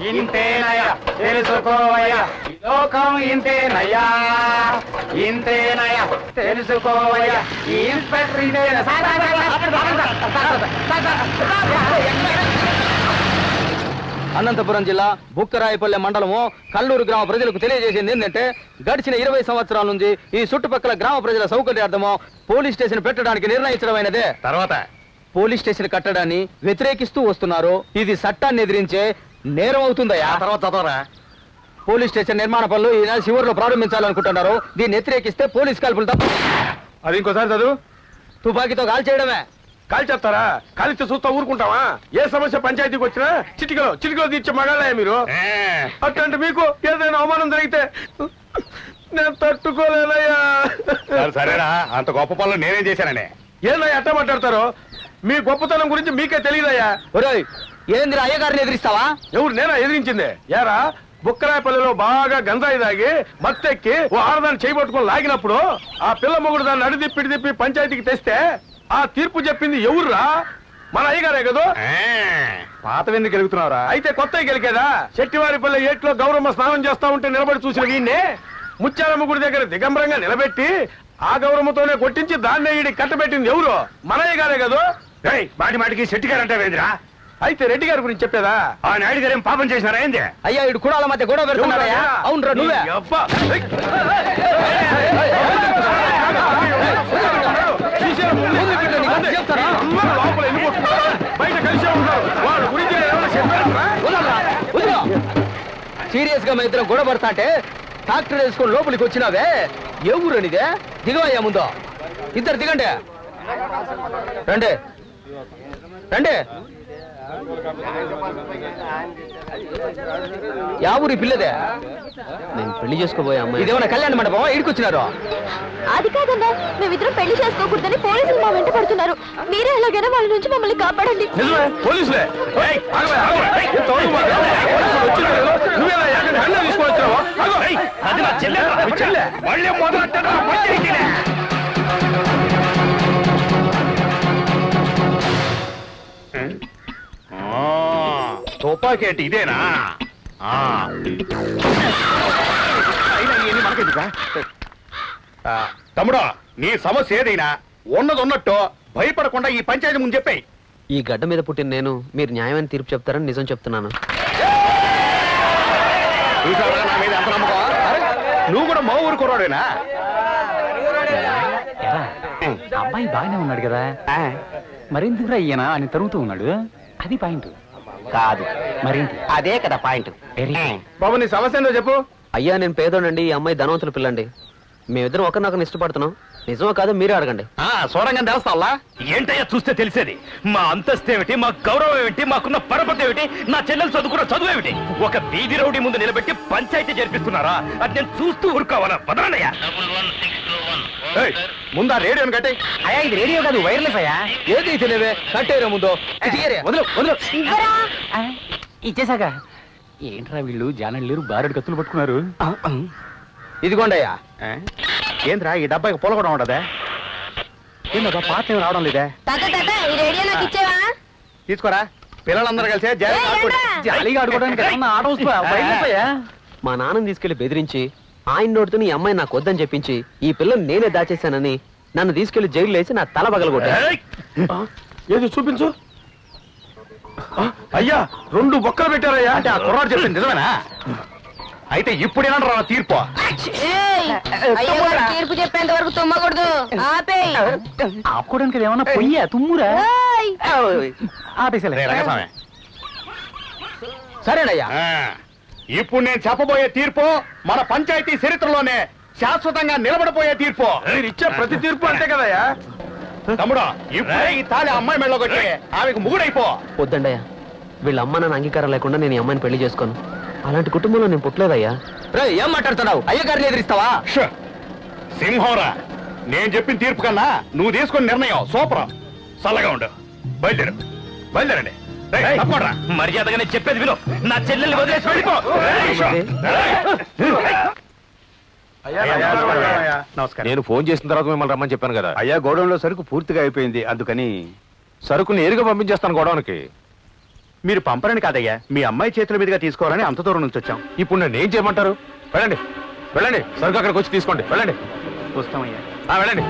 ఇంతేనయ్యా తెలుసుకోవయ్యా లోకం ఇంతేనయ్యా ఇంతేనయ్యా తెలుసుకోవయ్యా ఈ ఇన్స్పెక్టర్ ఇంతేనా అనంతపురం జిల్లా బుక్కరాయపల్లె మండలము కల్లూరు గ్రామ ప్రజలకు తెలియజేసింది ఏంటంటే గడిచిన 20 సంవత్సరాల నుంచి ఈ చుట్టుపక్కల గ్రామ ప్రజల సౌకర్యార్థము పోలీస్ స్టేషన్ పెట్టడానికి నిర్ణయించడమైనదే. తర్వాత పోలీస్ స్టేషన్ కట్టడాన్ని వ్యతిరేకిస్తూ వస్తున్నారు. ఇది చట్టాన్ని ఎదిరించే నేరం అవుతుందయ్యా. తర్వాత పోలీస్ స్టేషన్ నిర్మాణ పనులు ఈ నెల చివరిలో ప్రారంభించాలనుకుంటున్నారు. దీన్ని వ్యతిరేకిస్తే పోలీస్ కాల్పులు తప్ప. అది ఇంకోసారి చదువు. తుపాకీతో కాల్ చేయడమే. కాల్ చెప్తారా? కాలిస్తే చూస్తా ఊరుకుంటావా? ఏ సమస్య పంచాయతీకి వచ్చినా చిటికలో తీర్చే మగాళ్ళయా మీరు? అట్లాంటి మీకు ఏదైనా అవమానం జరిగితే నేను తట్టుకోలేనయ్యా. సరేనా, అంత గొప్ప పనులు నేనేం చేశానని ఏదయ్యా అట్ట మాట్లాడతారో? మీ గొప్పతనం గురించి మీకే తెలియదయ్యా. ఒరేయ్, ఏందిరా అయ్యగారిని ఎదిరిస్తావా? ఎవరు నేనా ఎదిరించింది? యారా బుక్కరాయపల్లిలో బాగా గంజాయి తాగి మత్తెక్కి ఓ ఆడదాన్ని చేయబట్టుకుని లాగినప్పుడు ఆ పిల్ల మొగుడు దాన్ని అడిదిప్పి పంచాయతీకి తెస్తే ఆ తీర్పు చెప్పింది ఎవర్రా? మన అయ్యగారే కదా. పాత ఎందుకు గెలుగుతున్నావురా? అయితే కొత్త గెలికేదా? శెట్టివారిపల్లి ఏట్లో గౌరమ్మ స్నానం చేస్తా ఉంటే నిలబడి చూసిన వీణ్ణి ముత్యాలమ్మ గుడి దగ్గర దిగంబరంగా నిలబెట్టి ఆ గౌరమ్మతోనే కొట్టించి దాన్నే ఈడి కట్టబెట్టింది ఎవరు? మన అయ్యగారే కదా. మాటికి శెట్టి గారు అంటే వేదిరా. అయితే రెడ్డి గారి గురించి చెప్పేదా? ఆ నాయుడు గారు ఏం పాపం చేసినారా ఏంది? అయ్యా ఇడు కుడాల మధ్య గొడవ పెడుతున్నాడయ్యా. అవునరా నువ్వే. బయట కలిసే ఉంటారు. వాళ్ళ గురించి సీరియస్ గా మా ఇద్దరం గొడవ పడతా అంటే ట్రాక్టర్ వేసుకొని లోపలికి వచ్చినావే. ఏ ఊరనిదే? దిగవయ్యా ముందు. ఇద్దరు దిగండి. రండి రండి. యా ఊరి పిల్లదే? నేను పెళ్లి చేసుకోబోయే అమ్మాయి. ఇదేమన్నా కళ్యాణ మండపం? ఇడికొచ్చినారు. అది కాదన్నా, మేమిద్దరం పెళ్లి చేసుకోకూడదని పోలీసులు మా వెంట పడుతున్నారు. మీరే ఎలాగైనా వాళ్ళ నుంచి మమ్మల్ని కాపాడండి. పోలీసులే తుపాకేంటి ఇదేనా? తమ్ముడా, నీ సమస్య ఏదైనా ఉన్నది ఉన్నట్టు భయపడకుండా ఈ పంచాయతీ ముందు చెప్పాయి. ఈ గడ్డ మీద పుట్టిన నేను మీరు న్యాయమైన తీర్పు చెప్తారని నిజం చెప్తున్నాను. నా మీద ఎంత నమ్మకం? నువ్వు కూడా మా ఊరు కుర్రాడేనా? అబ్బాయి బాగానే ఉన్నాడు కదా, మరెందుకురా ఈయన అని తరుగుతూ ఉన్నాడు? అది పాయింట్ కాదు మరేంటి? అదే కదా పాయింట్. బాబు నీ సమస్య ఏందో చెప్పు. అయ్యా నేను పేదోడండి, ఈ అమ్మాయి ధనవంతుల పిల్లండి. మేమిద్దరం ఒకరినొకరిని ఇష్టపడుతున్నాం. నిజమో కాదో మీరే అడగండి. సోరంగా తెలుస్తావా? ఏంటయ్యా చూస్తే తెలిసేది? మా అంతస్తు ఏమిటి, మా గౌరవం ఏమిటి, మాకున్న పరపతి ఏమిటి, నా చెల్లెలు చదువుకున్న చదువు ఏమిటి? ఒక బీది రౌడీ ముందు నిలబెట్టి పంచాయతీ జరిపిస్తున్నారా? అది నేను చూస్తూ ఊరుకోవాలా? పదనయ్యా. ముందా రేడియోని కట్టే. అయ్యా ఇది రేడియో కాదు, వైర్లెస్ అయ్యా. ఏది తినేవే? కట్టేరా ముందు. వదలు వదలు. ఇచ్చేసాక ఏంట్రా వీళ్ళు జానళ్ళు బారెడు కత్తులు పట్టుకున్నారు. ఇదిగోండయ్యా. ఏంద్రా ఈ డబ్బాకి పూల కూడా ఉండదా? ఏందా పాత ఏమి రావడం లేదే? తీసుకోరా. పిల్లలందరూ కలిసి జాలీగా ఆడుకోవడానికి మా నాన్నని తీసుకెళ్లి బెదిరించి ఆయన నోటితో ఈ అమ్మాయి నాకు వద్దని చెప్పించి ఈ పిల్లని నేనే దాచేశానని నన్ను తీసుకెళ్లి జైలు వేసి నా తల పగలగొట్టా. ఏది చూపించు. అయ్యా 2 బొక్కలు పెట్టారయ్యా. అంటే ఆ కుర్రాడు చెప్పింది నిజమేనా? అయితే ఇప్పుడేనంటారా తీర్పు? తీర్పు చెప్పేంత వరకు తుమ్మకూడదు. ఆపుకోవడానికి ఏమన్నా పొయ్యా తుమ్మురా? ఆపేసలే. సరేనయ్యా. ఇప్పుడు నేను చెప్పబోయే తీర్పు మన పంచాయతీ చరిత్రలోనే శాశ్వతంగా నిలబడిపోయే తీర్పు. మీరు ఇచ్చే ప్రతి తీర్పు అంతే కదయ్యా. తమ్ముడా, ఇప్పుడే ఈ తాళి అమ్మాయి మెడలో కొట్టి ఆమెకు ముగుడైపో. వద్దండయ్యా, వీళ్ళ అమ్మ నాన్న అంగీకారం లేకుండా నేను ఈ అమ్మాయిని పెళ్లి చేసుకోను. అలాంటి కుటుంబంలో నేను పుట్టలేదయ్యా. ఏం మాట్లాడుతున్నావు? అయ్యగారిని ఎదిరిస్తావా? సింహంరా, నేను చెప్పిన తీర్పు కన్నా నువ్వు తీసుకున్న నిర్ణయం సూపర్. చల్లగా ఉండు. బయలుదేరండి. మర్యాదగానే చెప్పేది విను. నా చెల్లెల్ని వదిలేసి వెళ్ళిపో. నమస్కారం. నేను ఫోన్ చేసిన తర్వాత మిమ్మల్ని రమ్మని చెప్పాను కదా. అయ్యా గోడౌన్లో సరుకు పూర్తిగా అయిపోయింది, అందుకని సరుకుని నేరుగా పంపించేస్తాను గోడౌన్కి. మీరు పంపరని కాదయ్యా, మీ అమ్మాయి చేతుల మీదుగా తీసుకోవాలని అంత దూరం నుంచి వచ్చాం. ఇప్పుడు నన్ను ఏం చేయమంటారు? వెళ్ళండి వెళ్ళండి, సరుకు అక్కడికి వచ్చి తీసుకోండి. వెళ్ళండి. వస్తామయ్యా. వెళ్ళండి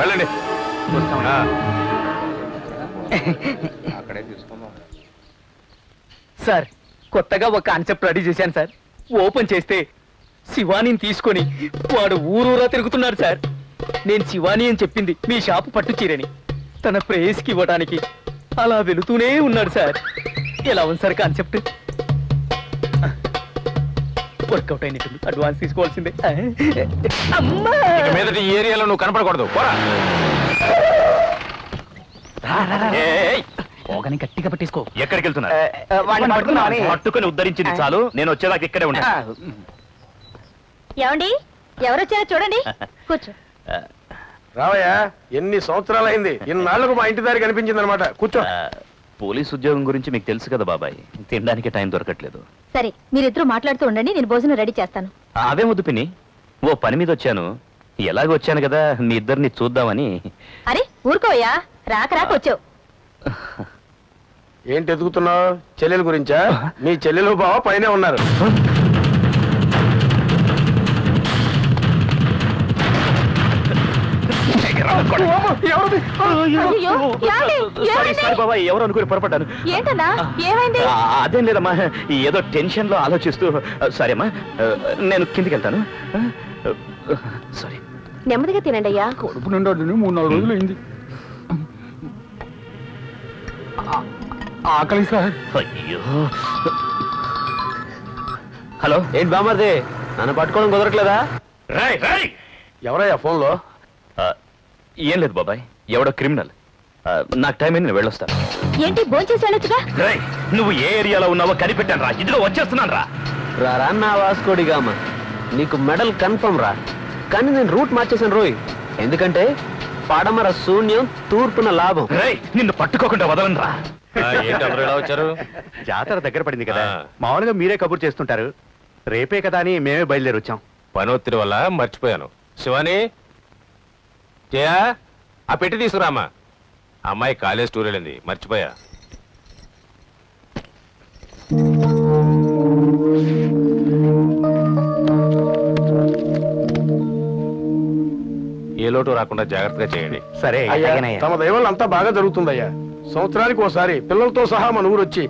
వెళ్ళండి. సార్, కొత్తగా ఒక కాన్సెప్ట్ రెడీ చేశాను సార్. ఓపెన్ చేస్తే శివానీని తీసుకొని వాడు ఊరూరా తిరుగుతున్నాడు సార్. నేను శివాని అని చెప్పింది మీ షాపు పట్టు చీరని తన ప్రేయస్కి ఇవ్వడానికి అలా వెళుతూనే ఉన్నాడు సార్. ఎలా ఉంది సార్ కాన్సెప్ట్? వర్కౌట్ అయినట్టుంది. అడ్వాన్స్ తీసుకోవాల్సిందే. అమ్మా, ఇక మీదట ఈ ఏరియాలో నువ్వు కనపడకూడదు. పోరా. పోగని గట్టిగా పట్టేసుకో. ఎక్కడికి వెళ్తున్నారు? వాడిని పట్టుకున్నామని. పట్టుకొని ఉద్ధరించింది చాలు, నేను వచ్చేదాకా ఇక్కడే ఉంటా. ఏమండి ఎవరొచ్చారో చూడండి. కూర్చో. రావయ్యా, ఎన్ని సంవత్సరాలైంది, ఇన్నాళ్లకు మా ఇంటి దారి కనిపించింది అనమాట. కూర్చో. పోలీస్ ఉద్యోగం గురించి మీకు తెలుసు కదా బాబాయ్, తినడానికి టైం దొరకట్లేదు. సరే, మీరిద్దరూ మాట్లాడుతూ ఉండండి, నేను భోజనం రెడీ చేస్తాను. అవే వద్దు పిన్ని, ఓ పని మీద వచ్చాను. ఎలాగో వచ్చాను కదా, మీ ఇద్దరిని చూద్దామని. అరే ఊరుకోయా, రాక రాక వచ్చావు. ఏంటి ఎదుగుతున్నావు? చెల్లెల గురించా? మీ చెల్లెలు బావ పైనే ఉన్నారు. అయ్యో, ఏమండి? ఏమైంది? బాబాయ్, ఎవరు అనుకుని పొరపడ్డాను. ఏంటన్నా ఏమైంది? అదేం లేదమ్మా, ఏదో టెన్షన్ లో ఆలోచిస్తూ. సరే అమ్మా, నేను కిందికి వెళ్తాను. సారీ. నెమ్మదిగా తినండి అయ్యా. కడుపు నిండా 3-4 రోజులు అయింది. ఆకలి సార్. అయ్యో. హలో, ఏంటి బామర్ది, నన్ను పట్టుకోవడం కుదరట్లేదా? రాయ్ రాయ్. ఎవరయ్యా ఫోన్లో? ఏం లేదు బాబాయ్, ఎవడో క్రిమినల్. నాకు టైం అయింది, నేను వెళ్ళొస్తాను. ఏంటి భోంచేసి వెళ్ళొచ్చుగా? రాయ్, నువ్వు ఏ ఏరియాలో ఉన్నావో కనిపెట్టాను రా, ఇదిలో వచ్చేస్తున్నాను రా. రా నా వాస్కోడిగామ, నీకు మెడల్ కన్ఫర్మ్ రా. కానీ నేను రూట్ మార్చేశాను రోయ్. ఎందుకంటే పడమర శూన్యం, తూర్పున లాభం. రాయ్, నిన్ను పట్టుకోకుండా వదలను రా. ఏంటి అందరూ ఎలా వచ్చారు? జాతర దగ్గర పడింది కదా, మామూలుగా మీరే కబుర్ చేస్తుంటారు. రేపే కదా అని మేమే బయలుదేరి వచ్చాం. పనొత్తిడి వల్ల మర్చిపోయాను. శివాని, జయా, ఆ పెట్టి తీసుకురామా. అమ్మాయి కాలేజ్ టూర్ వెళ్ళింది, మర్చిపోయా. ఏ లోటు రాకుండా జాగ్రత్తగా చేయండి. సరే. తమ దైవం అంతా బాగా జరుగుతుందయ్యా. సంవత్సరానికి ఓసారి పిల్లలతో సహా మన ఊరు వచ్చి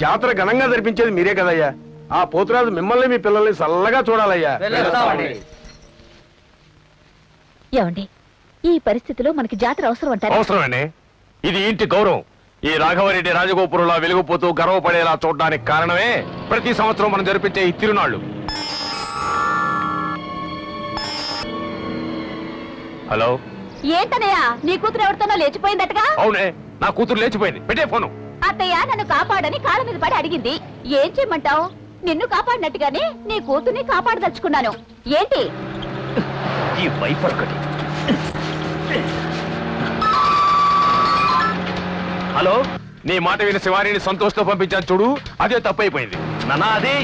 జాతర ఘనంగా జరిపించేది మీరే కదయ్యా. ఆ పోతురాజు మిమ్మల్ని మీ పిల్లల్ని చల్లగా చూడాలయ్యా. ఏమండి, ఈ పరిస్థితిలో మనకి జాతర అవసరం అంటారా? అవసరమేనే, ఇది ఇంటి గౌరవం. ఈ రాఘవరెడ్డి రాజగోపురంలో వెలుగుపోతూ గర్వపడేలా చూడడానికి కారణమే ప్రతి సంవత్సరం మనం జరిపించే ఈ తిరునాళ్లు. హలో. ఏంటనయ్యా, నీ కూతురు ఎవరితోనో లేచిపోయిందటగా? అవునే, నా కూతురు లేచిపోయింది. పెట్టే ఫోను. అత్తయ్య నన్ను కాపాడని కాళ్ళ మీద పడి అడిగింది. ఏం చేయమంటావు? నిన్ను కాపాడినట్టుగానే నీ కూతుర్ని కాపాడదలుచుకున్నాను. ఏంటి ఈ వైఫ్ ఒకటి. హలో, నీ మాట విని శివారిని సంతోషంతో పంపించాను చూడు, అదే తప్పైపోయింది. నానా, అది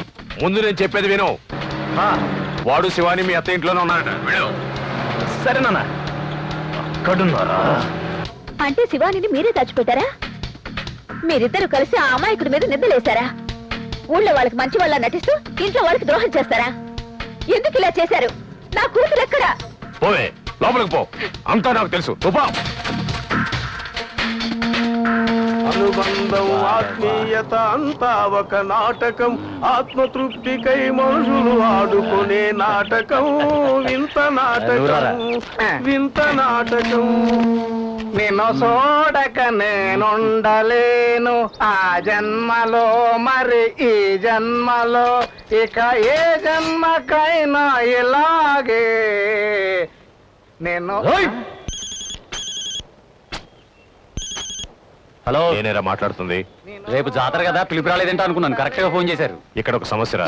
ముందు నేను చెప్పేది విను. వాడు శివాని మీ అత్త ఇంట్లోనే ఉన్నారట. వెళ్ళు. సరే నాన్న. అక్కడున్నారా? అంటే శివానిని మీరే దాచిపెట్టారా? మీరిద్దరు కలిసి ఆ అమాయకుడి మీద నిద్రలేశారా? ఊళ్ళో వాళ్ళకి మంచి వాళ్ళ నటిస్తూ ఇంట్లో వాళ్ళకి ద్రోహం చేస్తారా? ఎందుకు ఇలా చేశారు? నా కూతురు ఎక్కడా? పోవే, లోపలికి పో. అంతా నాకు తెలుసు. అనుబంధం, ఆత్మీయత అంతా ఒక నాటకం. ఆత్మతృప్తికై మనుషులు ఆడుకునే నాటకం. వింత నాటకం, వింత నాటకం. నిన్ను చూడక నేనుండలేను ఆ జన్మలో, మరి ఈ జన్మలో, ఇక ఏ జన్మకైనా ఇలాగే నేను. హలో, నేనేరా మాట్లాడుతుంది. రేపు జాతర కదా, పిలుపు రాలేదంటే అనుకున్నాను. కరెక్ట్ గా ఫోన్ చేశారు. ఇక్కడ ఒక సమస్య రా.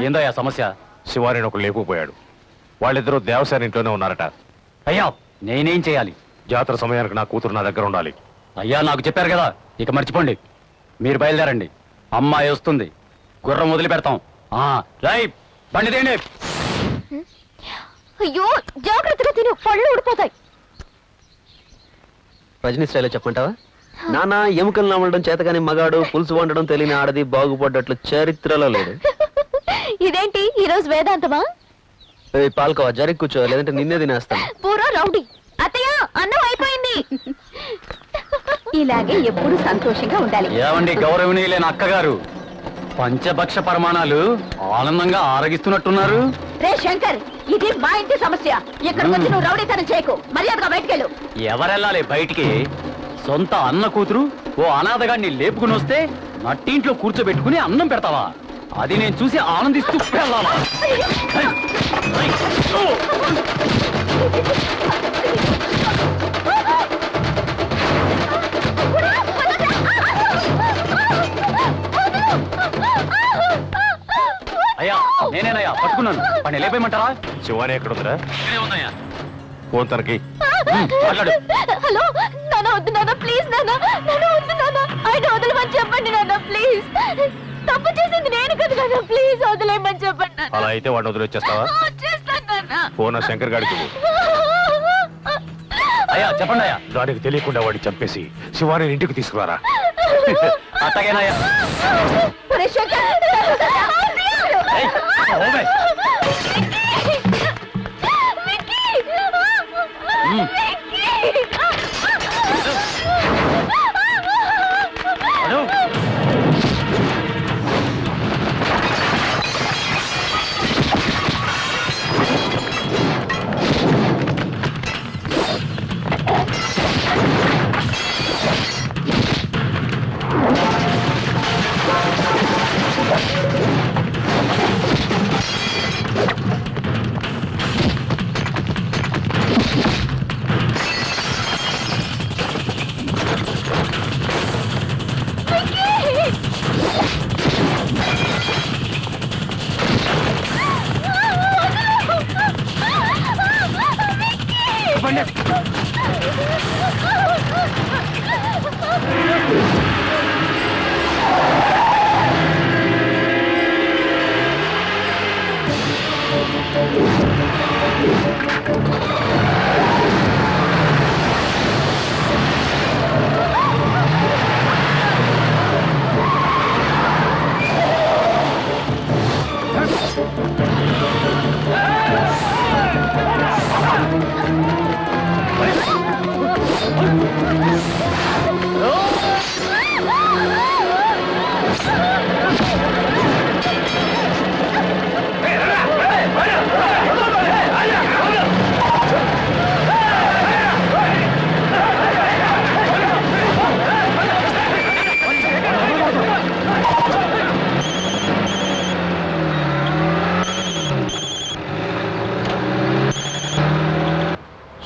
ఏందో ఆ సమస్య? శివారిని ఒక లేపుకుపోయాడు. వాళ్ళిద్దరూ దేవసేన ఇంట్లోనే ఉన్నారట. అయ్యా, నేనేం చేయాలి? జాతర సమయానికి నా కూతురు నా దగ్గర ఉండాలి. అయ్యా, నాకు చెప్పారు కదా, ఇక మర్చిపోండి. మీరు బయలుదేరండి. అమ్మాయి వస్తుంది, గుర్రం వదిలి పెడతాం. రైట్, బండి తేండి. అయ్యో, జాగ్రత్తగా తిను, పళ్ళు ఊడిపోతాయి. రజనీ స్టైల్లో చెప్పమంటావా? నానా ఎముకలు నమ్మడం చేతగాని మగాడు పులుసు వండడం తెలియని ఆడది బాగుపడ్డట్లు చరిత్రలో లేడు. ఇదేంటి ఈ రోజు వేదాంతమా? పాల్కోవా జరిగి కూర్చో, లేదంటే నిన్నే తినేస్తాను. పూరా రౌడీ. అత్తయ్య అన్నం అయిపోయింది. ఇలాగే ఎప్పుడు సంతోషంగా ఉండాలి. ఏమండి గౌరవనీయులైన అక్కగారు, పంచభక్ష పరిమాణాలు ఆనందంగా ఆరగిస్తున్నట్టున్నారు. రే శంకర్, ఇది మా ఇంటి సమస్య. ఇక్కడికి వచ్చి నువ్వు రౌడీతనం చేయకు. మర్యాదగా బయటకెళ్ళు. ఎవరెళ్ళాలి బయటికి? సొంత అన్న కూతురు ఓ అనాథగాన్ని లేపుకుని వస్తే నట్టింట్లో కూర్చోబెట్టుకుని అన్నం పెడతావా? అది నేను చూసి ఆనందిస్తూ వెళ్ళాలా? అయ్యా నేనేనయ్యా, పట్టుకున్నాను. పని లేపేయమంటారా? శివాని ఎక్కడుందిరా? ఫోన్ తనకి. మాట్లాడు. హలో నాన్న, వద్దు నాన్న, ప్లీజ్ నాన్న, నాన్న వద్దు నాన్న, ఆయన వదలమని చెప్పండి నాన్న, ప్లీజ్. తప్పు చేసింది నేను కదా నాన్న, ప్లీజ్ వదిలేయమని చెప్పండి నాన్న. అలా అయితే వాడిని వదిలేచ్చేస్తావా? చేస్తాను నాన్న. ఫోన్ శంకర్ గాడికి ఇవ్వు. అయ్యా చెప్పండి అయ్యా. దానికి తెలియకుండా వాడిని చంపేసి శివాని ఇంటికి తీసుకురారా. అట్టగేనయ్యా. ఒరే శంకర్, ఏయ్, ఓవే. అదో.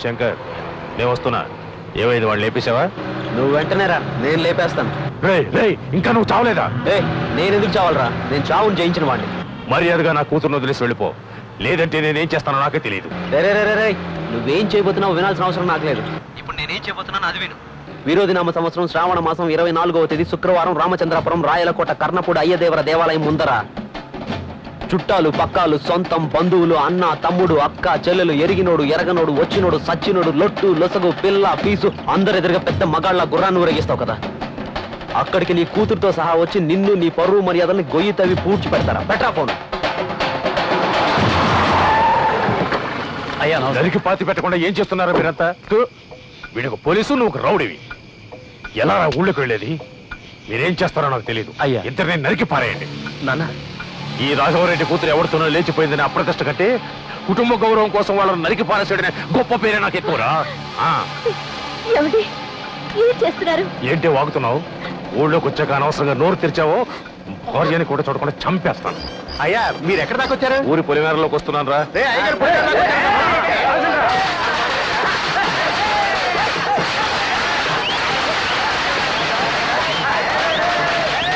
శంకర్, నేను వస్తున్నా. ఏమైంది, వాళ్ళు లేపేశావా? నువ్వు వెంటనే రా, నేను లేపేస్తాను. ఇంకా నువ్వు చావలేదా? నేను ఎందుకు చావాలరా? నేను చావుని జయించిన వాడిని. మర్యాదగా నా కూతురును వదిలేసి వెళ్ళిపో, లేదంటే నేనేం చేస్తానో నాకే తెలియదు. రే, నువ్వేం చేయబోతున్నావు వినాల్సిన అవసరం నాకు లేదు. ఇప్పుడు నేనేం చేయబోతున్నాను అది విను. విరోధినామ సంవత్సరం శ్రావణ మాసం 24వ తేదీ శుక్రవారం రామచంద్రాపురం రాయలకోట కర్ణపూడి అయ్యదేవర దేవాలయం ముందర చుట్టాలు, పక్కాలు, సొంతం, బంధువులు, అన్న, తమ్ముడు, అక్క, చెల్లెలు, ఎరిగినోడు, ఎరగనోడు, వచ్చినోడు, సచ్చినోడు, లొట్టు, లొసగు, పిల్ల, పీసు అందరెదురుగా పెద్ద మగాళ్ళ గుర్రాన్ని ఊరేగిస్తావు కదా. అక్కడికి నీ కూతురుతో సహా వచ్చి నిన్ను, నీ పరువు మర్యాదల్ని గొయ్యి తవ్వి పూడ్చి పెడతారా? బెటరా ఫోన్. అయ్యా నరికి పాతి పెట్టకుండా ఏం చేస్తున్నారా మీరంతా? వీడికి పోలీసు, నువ్వు ఒక రౌడివి. ఎలా ఊళ్ళోకి వెళ్ళేది? మీరేం చేస్తారో నాకు తెలియదు. అయ్యా. ఇద్దరిని నరికి పారేయండి. నాన్న, ఈ రాఘవరెడ్డి కూతురు ఎవరితోనో లేచిపోయిందని అప్రతిష్ట కంటే కుటుంబ గౌరవం కోసం వాళ్ళని నరికి పారేసాడనే గొప్ప పేరే నాకు ఎక్కువరా. ఏమిటి ఏం చేస్తున్నారు? ఏంటి వాగుతున్నావు? ఊళ్ళోకి వచ్చాక అనవసరంగా నోరు తెరిచావో భార్యని కూడా చూడకుండా చంపేస్తాను. అయ్యా మీరు ఎక్కడ దాకా వచ్చారు? ఊరి పొలిమేరలోకి వస్తున్నాను రా.